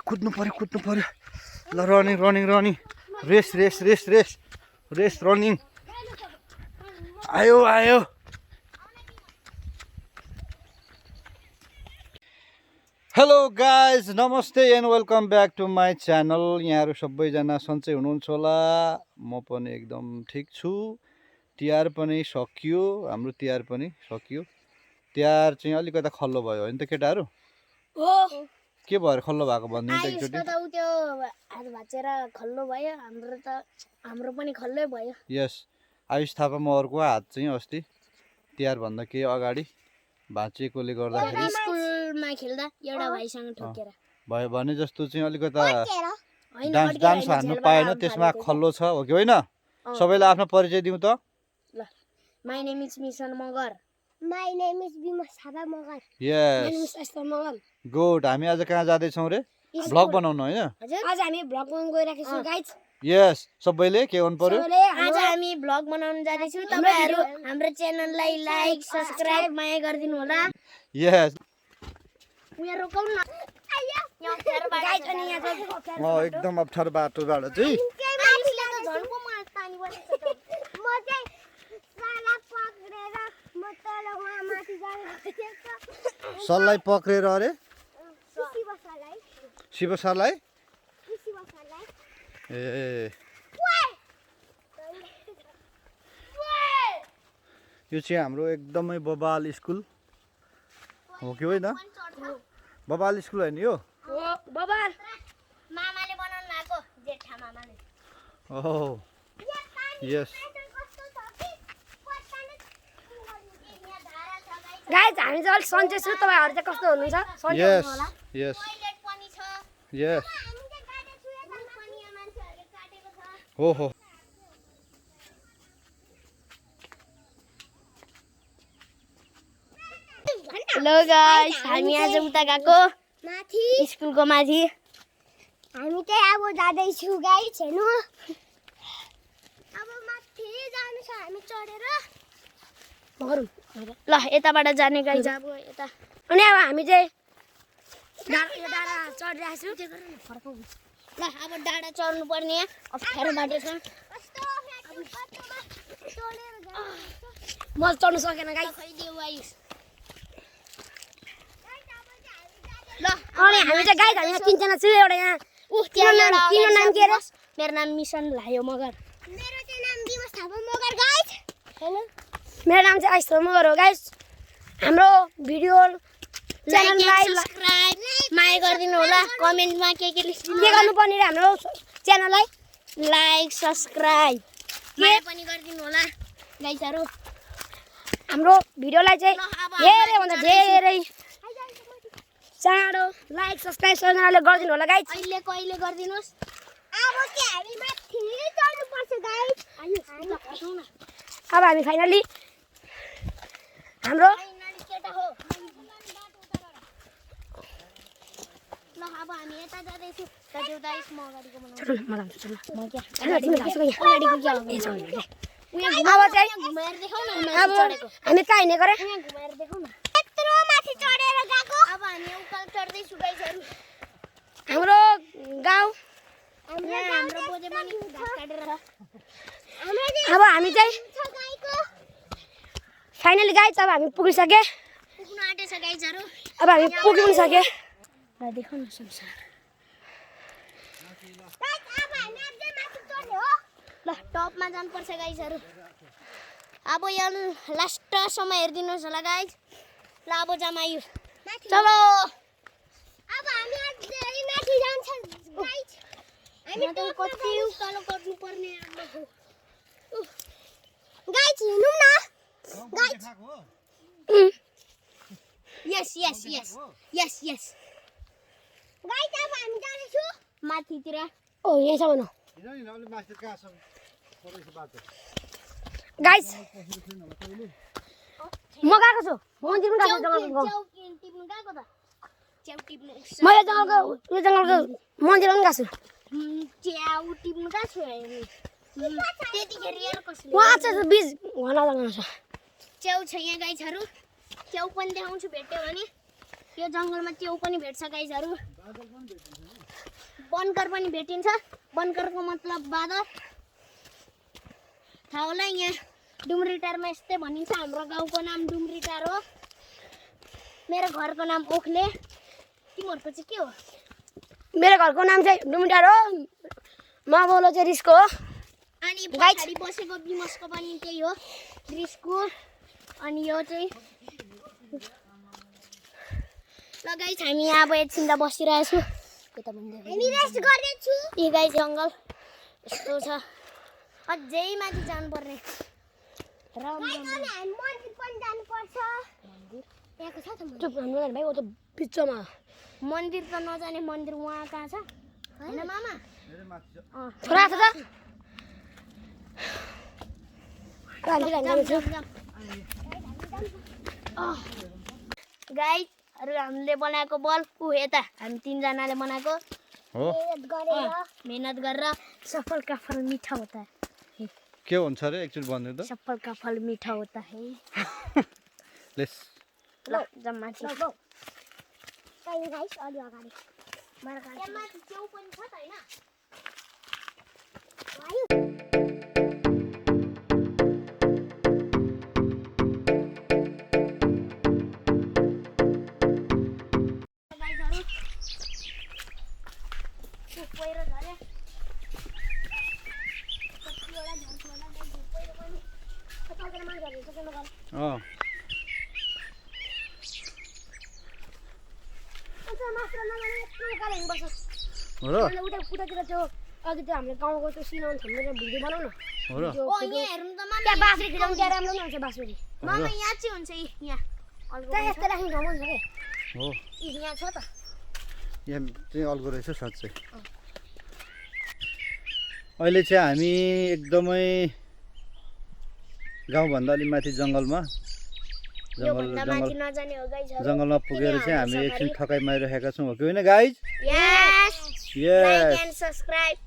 कुद्नु पर्यो ल रनिङ रेस रनिङ आयो हेलो गाइज नमस्ते and welcome back to my channel. यहाँहरू सबैजना सन्चै हुनुहुन्छ होला। म पनि एकदम ठिक छु। तिहार पनि सकियो, हाम्रो तिहार पनि सकियो। तिहार चाहिँ अलिकता खल्लो भयो होइन त केटाहरू? के भएर खल्लो भएको भनिदिनु त एकचोटि। हाम्रो पनि खल्लै भयो। यस, आयुष थापा मगरको हात चाहिँ अस्ति तिहार भन्दा केही अगाडि भाँचिएकोले गर्दाखेरि स्कुलमा खेल्दा एउटा भाइसँग ठोकेर भयो भने जस्तो चाहिँ अलिकता डान्स हान्नु पाएन, त्यसमा खल्लो छ हो कि होइन? सबैलाई आफ्नो परिचय दिउँ त। My name is mission Magar. My name is Shiva Thapa Magar. Yes Shiva Magar. Good. हामी आज कहाँ जाँदैछौँ रे? भ्लग बनाउनु होइन? आज हामी भ्लग बनाउन गइरहेको छौँ गाइज। यस, सबैले के गर्नु पर्यो? आज हामी भ्लग बनाउन जाँदैछौँ। तपाईहरु हाम्रो च्यानललाई लाइक सब्स्क्राइब माया गरिदिनु होला। यस, यहाँ रोकाउन न। यहाँ अप्ठ्यारो बाटो गाइज अनि यहाँ चाहिँ एकदम अप्ठ्यारो बाटोबाट चाहिँ झन्को म पानी बसेको छ। म चाहिँ साला पक्रेर म तल वहाँ माथि जानु सरलाई पक्रेर अरे शिव सरलाई ए यो चाहिँ हाम्रो एकदमै बबाल स्कुल हो कि होइन? बबाल स्कुल होइन यो? बबाल मामाले बनाउनु भएको जेठा मामाले। ओह यस गाइज हामी चाहिँ अलिक सन्चै छु। तपाईहरु चाहिँ कस्तो हुनुहुन्छ? सन्चै यस हुनुहुन्छ होला? यस टोयलेट पनि छ। यस हामी चाहिँ गाडी छुए त पनि मान्छेहरुले काटेको छ। हो हेलो गाइस, हामी आज उता गएको माथि स्कुलको माथि। हामी चाहिँ अब जाँदैछु गाइस हेर्नु। अब माथि जानु छ हामी चढेर। ल यताबाट जाने गाइस अब यता। अनि अब हामी चाहिँ डाँडा चढिरहेको छु। ल अब डाँडा चढ्नु पर्ने अप्ठ्यारो बाटो छ। म चढ्नु सकेन गाइस। ल अनि हामी चाहिँ गाइस हामी तीनजना छु। एउटा यहाँ तिम्रो नाम के रे? मेरो नाम मिसन लायो मगर। मेरो चाहिँ नाम शिवा थापा मगर गाइस। हेलो मेरो नाम चाहिँ आयुष थापा मगर हो गाइस। हाम्रो भिडियो च्यानललाई सब्स्क्राइब माया गरिदिनु होला। कमेन्टमा के गर्नुपर्ने रे हाम्रो च्यानललाई लाइक सब्स्क्राइब माया पनि गरिदिनु होला गाइसहरु। हाम्रो भिडियोलाई चाहिँ धेरै भन्दा धेरै चाँडो लाइक सब्स्क्राइब सबैजनाले गरिदिनु होला गाइस। कहिले गरिदिनुहोस्। अब के हामी माथि चढ्नु पर्छ गाइस। अब हामी फाइनली हाम्रो केटा हो। ल अब हामी यता जाँदैछु। गाइस म अगाडिको बनाउँछु। म के अब चाहिँ घुमाएर देखाउ न। अब हामी कहाँ हिँडेको रे? घुमाएर देखाउ न। यत्रो माथि चढेर गएको। अब हामी उकाल चढ्दैछु गाइसहरु। हाम्रो गाउँ हाम्रो बोजे पनि घाँस काटेर छ। अब हामी चाहिँ फाइनली गाइस अब हामी पुगिसके। पुग्नु आँटेछ गाइसहरु। अब हामी पुग्नु सके। ल देखाउ न संसार। गाइस अब हामी अझै माथि चढ्ने हो। ल टपमा जानुपर्छ गाइसहरु। अब यहाँ लास्टसम्म हेरिदिनुहोस् होला गाइस। ल अब जमायो चलो। अब हामी अझै माथि जान्छ गाइस। हामी त कति उकालो गर्नु पर्ने हो। गाइस हिँडौँ न गाइस। यस गाइस अब हामी जाँदैछु माथितिर। ओ यहाँसम्म हो गाइस। म गएको छु मन्दिरमा गएको छु। जङ्गलको म यो जङ्गलको मन्दिरमा पनि गएको छु। च्याउ टिप्नु गएको छु। त्यतिखेर यहाँ कसले वहाँ चाहिँ बीज घना जङ्गल छ। च्याउ छ यहाँ गाइसहरु। च्याउ पनि देखाउँछु भेट्यो भने। यो जङ्गलमा च्याउ पनि भेट्छ गाइसहरु। बनकर पनि भेटिन्छ। बनकरको मतलब बादर। थाहा होला यहाँ डुम्रीटारमा यस्तै भनिन्छ। हाम्रो गाउँको नाम डुम्रीटार हो। मेरो घरको नाम ओखले। तिमीहरूको चाहिँ के हो? मेरो घरको नाम चाहिँ डुम्रीटार हो। म बोलो चाहिँ रिस्को हो। अनि पछाडि बसेको विमसको पनि त्यही हो, रिस्को। अनि यो चाहिँ ल गाइस हामी यहाँ अब एकछिन त बसिरहेछु। हामी रेस्ट गर्दैछु। यो गाइस जङ्गल यस्तो छ, अझै माथि जानुपर्ने। र हामी मन्दिर पनि जानुपर्छ। यहाँको छ त चुप हाम्रो भाइ, ओ त बिचमा मन्दिर त नजाने मन्दिर उहाँ कहाँ छ हैन मामा? छोरा छ त गाइसहरु हामीले बनाएको बल उ यता हामी तीनजनाले बनाएको हो। मेहनत गरेर सफल का फल मीठा होता है। के हुन्छ रे एकचोटि भन्नु त? सफल का फल मीठा होता है। लेस ल जम्मा छ गाइस अलि अगाडि मार्का यहाँ माथि च्याउ पनि छ त हैन? पहिरो झरे कतिवटा झर्छ होला गाइस पहिरो पनि कताबाट मार झर्छ त्यसमा गरे अन्त मात्र नगरे यत्रो गाडी बस्छ हो र? उता उतातिर त्यो अघि त्यो हाम्रो गाउँको त्यो सिनाउन थम्मेर भिडियो बनाउन हो र? ओ यहाँ हेर्नु त मामा, त्यहाँ बाँसुरी खेलाउनु त्यहाँ राम्रो हुन्छ बाँसुरी। मामा यहाँ चाहिँ हुन्छ यहाँ अल्गो त्यहाँ यस्तो राख्ने ठाउँ हुन्छ के हो। यहाँ छ त। यहाँ चाहिँ अल्गो रहेछ साँच्चै। अहिले चाहिँ हामी एकदमै गाउँभन्दा अलि माथि जङ्गलमा योभन्दा माथि नजाने हो गाइजहरु। जङ्गलमा पुगेर चाहिँ हामी एकछिन थकाइ मारिरहेका छौँ, हो कि होइन guys? Yes yes like and subscribe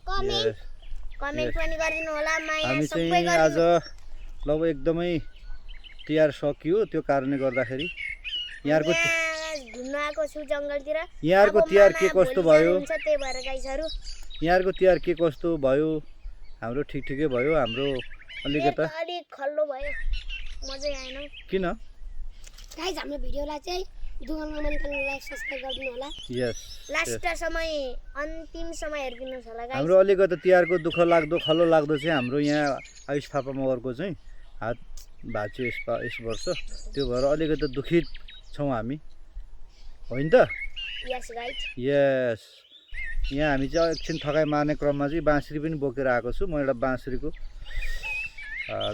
comment पनि गरिदिनु होला। माया हामी सबै चाहिँ आज गरिदिनु। लगभग एकदमै तिहार सकियो, त्यो कारणले गर्दाखेरि यहाँको घुम्न आएको छु जङ्गलतिर। यहाँको तिहार के कस्तो भयो? त्यही भएर गाइजहरु यहाँको तिहार के कस्तो भयो? हाम्रो ठिकै भयो। हाम्रो अलिकता अलिक खल्लो भयो, मजै आएन। किन? गाइस हाम्रो भिडियोलाई चाहिँ दुगलमा मानिकन लाइक सब्स्क्राइब गरिदिनु होला। यस लास्ट समय अन्तिम समय हेरिदिनुहोस् होला गाइस। हाम्रो अलिकति तिहारको दुःख लाग्दो खल्लो लाग्दो चाहिँ हाम्रो यहाँ आयुष थापा मगरको चाहिँ हात भाँच्यो यस वर्ष, त्यो भएर अलिकति दुखित छौँ हामी, होइन त? यस गाइस यस। यहाँ हामी चाहिँ एकछिन थकाइ मार्ने क्रममा चाहिँ बाँसुरी पनि बोकेर आएको छु। म एउटा बाँसुरीको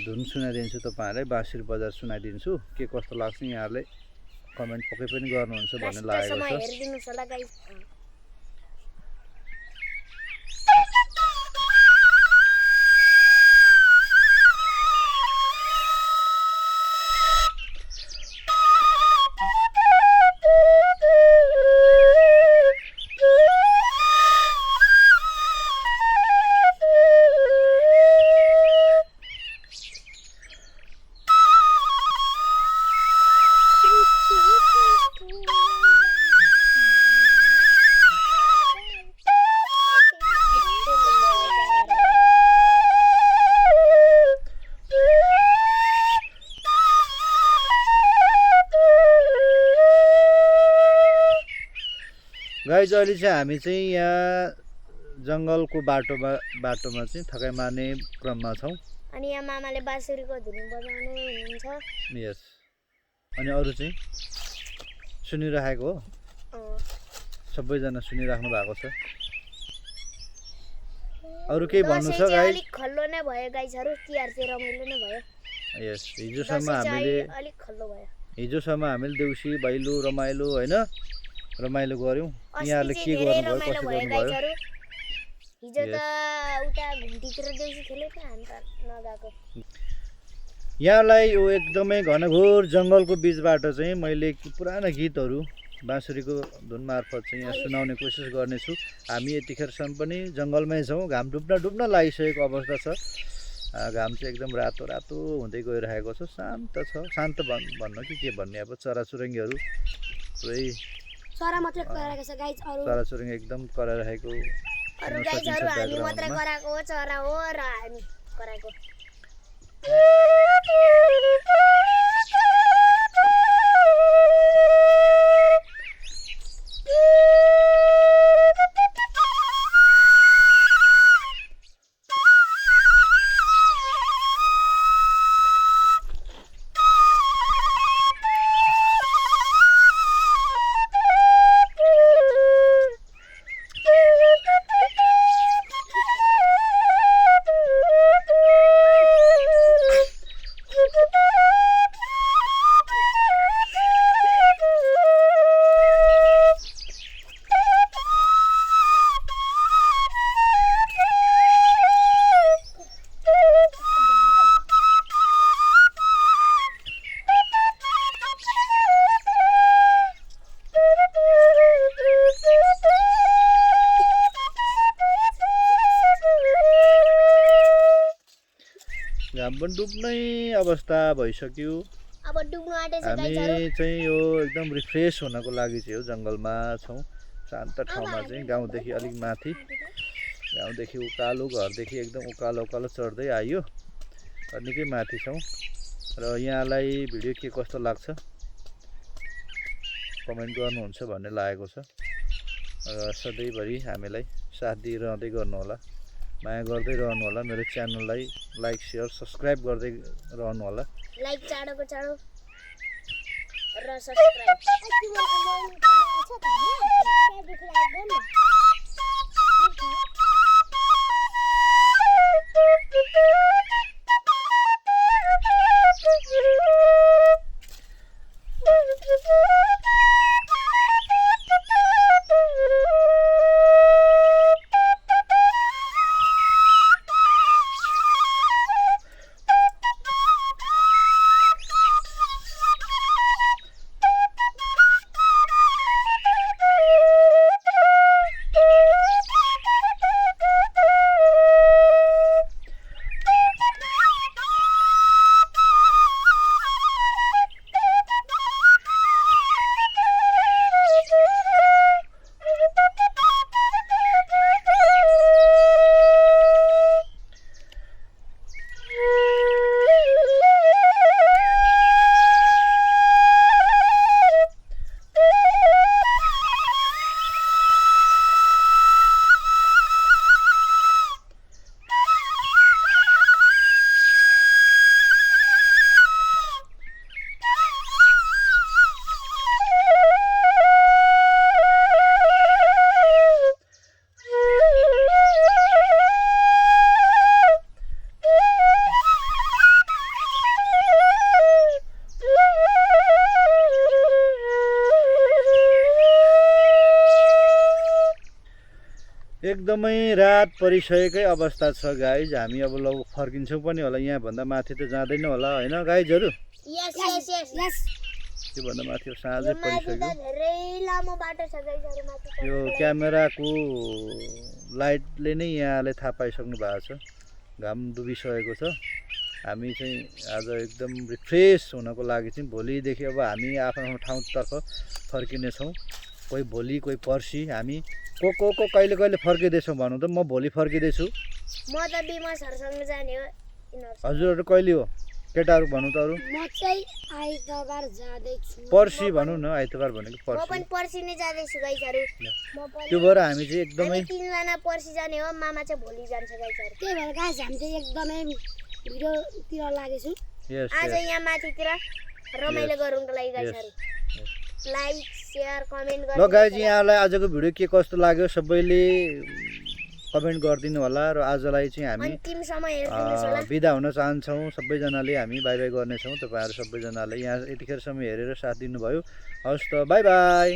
धुन सुनाइदिन्छु तपाईँहरूलाई, बाँसुरी बजार सुनाइदिन्छु। के कस्तो लाग्छ यहाँहरूले कमेन्ट पक्कै पनि गर्नुहुन्छ भन्ने लागेको छ। हेरिदिनुहोस् होला गाइस। गाइज अहिले चाहिँ हामी चाहिँ यहाँ जङ्गलको बाटोमा चाहिँ थकाइ मार्ने क्रममा छौँ। अनि यहाँ मामाले बाँसुरीको धुन बजाउनु हुनुहुन्छ। यस। अनि अरू चाहिँ सुनिरहेको हो, सबैजना सुनिराख्नु भएको छ। अरू केही भन्नु छ गाइज? अलिक खल्लो नै भयो गाइजहरु, तिहार चाहिँ रमाइलो नै भयो। यस। हिजोसम्म हामीले देउसी भैलो रमाइलो होइन रमाइलो गऱ्यौँ। यहाँहरूले के गर्नुभयो, कसो गर्नुभयो? हिजो त उता घुम्टीतिर देउसी खेलेको, हामी त नगएको। यहाँलाई यो एकदमै घनघोर जङ्गलको बिचबाट चाहिँ मैले पुराना गीतहरू बाँसुरीको धुन मार्फत चाहिँ यहाँ सुनाउने कोसिस गर्नेछु। हामी यतिखेरसम्म पनि जङ्गलमै छौँ। घाम डुब्न लागिसकेको अवस्था छ। घाम चाहिँ एकदम रातो रातो हुँदै गइरहेको छ। शान्त छ। शान्त भन्नु कि के भन्ने, अब चराचुरुङ्गीहरू पुरै चरा मात्रै कराएको छ गाइस अरु चराचुरुङ्गी एकदम कराइरहेको अरु गाइसहरु हामी मात्रै कराएको हो चरा हो र हामी कराएको घाम पनि डुब्नै अवस्था भइसक्यो अब डुब्नु आँटेछ गाइसहरु हामी चाहिँ यो एकदम रिफ्रेस हुनको लागि चाहिँ हो जङ्गलमा छौँ शान्त ठाउँमा चाहिँ गाउँदेखि अलिक माथि गाउँदेखि उकालो घरदेखि एकदम उकालो उकालो चढ्दै आयो निकै माथि छौँ र यहाँलाई भिडियो के कस्तो लाग्छ कमेन्ट गर्नुहुन्छ भन्ने लागेको छ र सधैँभरि हामीलाई साथ दिइरहँदै गर्नुहोला माया गर्दै रहनु होला मेरो च्यानललाई लाइक शेयर सब्स्क्राइब गर्दै रहनु होला लाइक चाँडोको चाँडो र सब्स्क्राइब एकदमै रात परिसकेकै अवस्था छ गाइज हामी अब लौ फर्किन्छौँ पनि होला यहाँ भन्दा माथि त जाँदैन होला हैन गाइजहरु यस यस यस यस त्यो भन्दा माथि साँझै परिसक्यो धेरै लामो बाटो छ गाइसहरु माथि यो क्यामेराको लाइटले नै यहाँले थाहा पाइसक्नु भएको छ घाम डुबिसकेको छ हामी चाहिँ आज एकदम रिफ्रेस हुनको लागि चाहिँ भोलिदेखि अब हामी आफ्नो ठाउँतर्फ फर्किनेछौँ कोही भोलि कोही पर्सि हामी को कहिले कहिले फर्किँदैछौँ भनौँ त म भोलि फर्किँदैछु म त बिमा सरसँग जाने हो हजुरहरू कहिले हो केटाहरू भनौँ त अरू म चाहिँ आइतबार जाँदै छु पर्सि भनौँ न आइतबार भनेको म पर्सि पनि पर्सि नै जाँदै छु गाइसहरु त्यो भएर हामी चाहिँ एकदमै तीनजना पर्सि जाने हो मामा चाहिँ भोलि जान्छ गाइसहरु त्यही भएर गाइस हामी चाहिँ एकदमै भिडियोतिर लागेछु यस आज यहाँ माथितिर रमाइलो गरौँको लागि गाइसहरु लाइक शेयर कमेन्ट ल गाइज यहाँलाई आजको भिडियो के कस्तो लाग्यो सबैले कमेन्ट गरिदिनु होला र आजलाई चाहिँ हामी अन्तिमसम्म हेरिदिनुस् होला बिदा हुन चाहन्छौँ सबैजनाले हामी बाई बाई गर्नेछौँ तपाईँहरू सबैजनाले यहाँ यतिखेरसम्म हेरेर साथ दिनुभयो हवस् त बाई बाई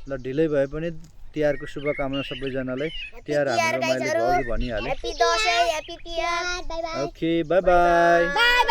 ल ढिलै भए पनि तिहारको शुभकामना सबैजनालाई तिहार हाम्रो मैले अघि भनिहालेँ happy Dashain happy Tihar okay by by